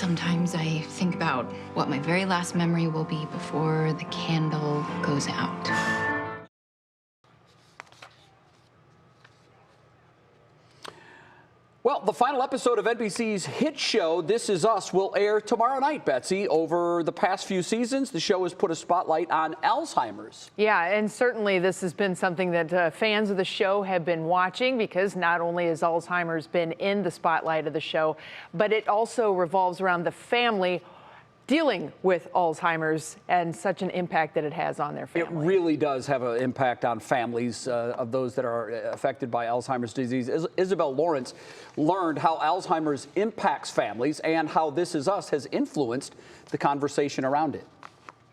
Sometimes I think about what my very last memory will be before the candle goes out. Well, the final episode of NBC's hit show, This Is Us, will air tomorrow night, Betsy. Over the past few seasons, the show has put a spotlight on Alzheimer's. Yeah, and certainly this has been something that fans of the show have been watching, because not only has Alzheimer's been in the spotlight of the show, but it also revolves around the family dealing with Alzheimer's and such an impact that it has on their family. It really does have an impact on families of those that are affected by Alzheimer's disease. Isabel Lawrence learned how Alzheimer's impacts families and how This Is Us has influenced the conversation around it.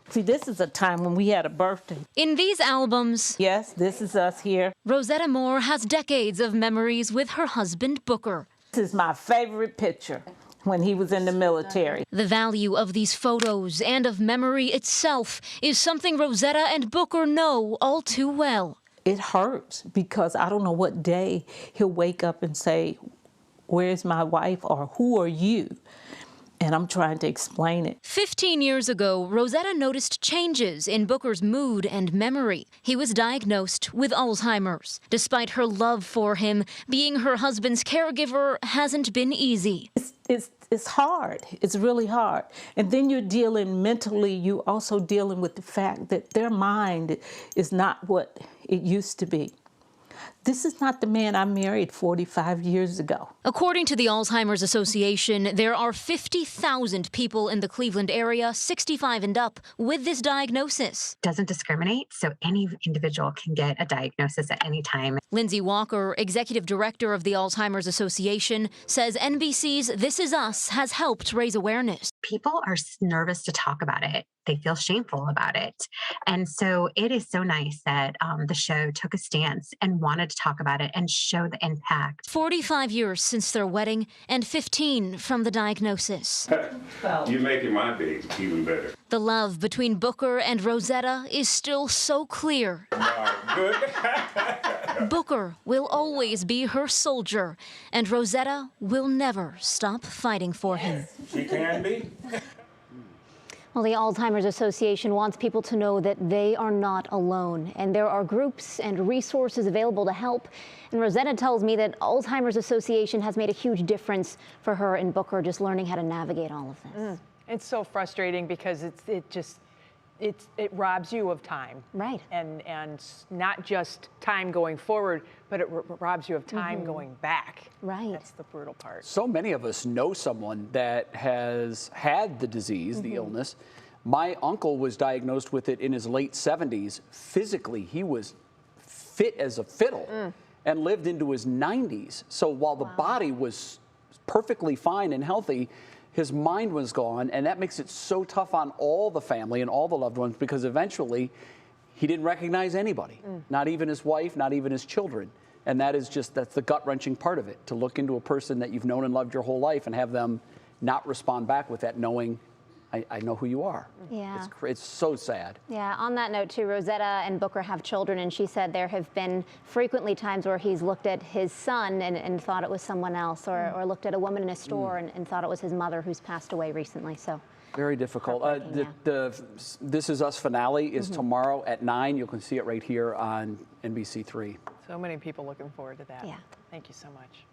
See, this is a time when we had a birthday. In these albums, Yes, this is us here. Rosetta Moore has decades of memories with her husband, Booker. This is my favorite picture when he was in the military. The value of these photos and of memory itself is something Rosetta and Booker know all too well. It hurts because I don't know what day he'll wake up and say, "Where's my wife?" or "Who are you?" And I'm trying to explain it. 15 years ago, Rosetta noticed changes in Booker's mood and memory. He was diagnosed with Alzheimer's. Despite her love for him, being her husband's caregiver hasn't been easy. It's hard. It's really hard. And then you're dealing mentally, you're also dealing with the fact that their mind is not what it used to be. This is not the man I married 45 years ago. According to the Alzheimer's Association, there are 50,000 people in the Cleveland area, 65 and up, with this diagnosis. Doesn't discriminate, so any individual can get a diagnosis at any time. Lindsay Walker, executive director of the Alzheimer's Association, says NBC's This Is Us has helped raise awareness. People are nervous to talk about it. They feel shameful about it. And so it is so nice that the show took a stance and wanted to talk about it and show the impact. 45 years since their wedding and 15 from the diagnosis. You're making my day even better. The love between Booker and Rosetta is still so clear. Good. Booker will always be her soldier, and Rosetta will never stop fighting for him. She can be. Well, the Alzheimer's Association wants people to know that they are not alone, and there are groups and resources available to help. And Rosetta tells me that Alzheimer's Association has made a huge difference for her and Booker, just learning how to navigate all of this. It's so frustrating because it robs you of time. Right. And not just time going forward, but it robs you of time going back. Right. That's the brutal part. So many of us know someone that has had the disease, the illness. My uncle was diagnosed with it in his late 70s. Physically, he was fit as a fiddle and lived into his 90s. So while the body was perfectly fine and healthy, his mind was gone, and that makes it so tough on all the family and all the loved ones, because eventually he didn't recognize anybody, not even his wife, not even his children. And that's the gut-wrenching part of it, to look into a person that you've known and loved your whole life and have them not respond back with that, knowing, I know who you are. Yeah. It's so sad. Yeah, on that note too, Rosetta and Booker have children, and she said there have been frequently times where he's looked at his son and thought it was someone else, or looked at a woman in a store and thought it was his mother who's passed away recently. So very difficult. The This Is Us finale is tomorrow at 9. You can see it right here on NBC3. So many people looking forward to that. Yeah. Thank you so much.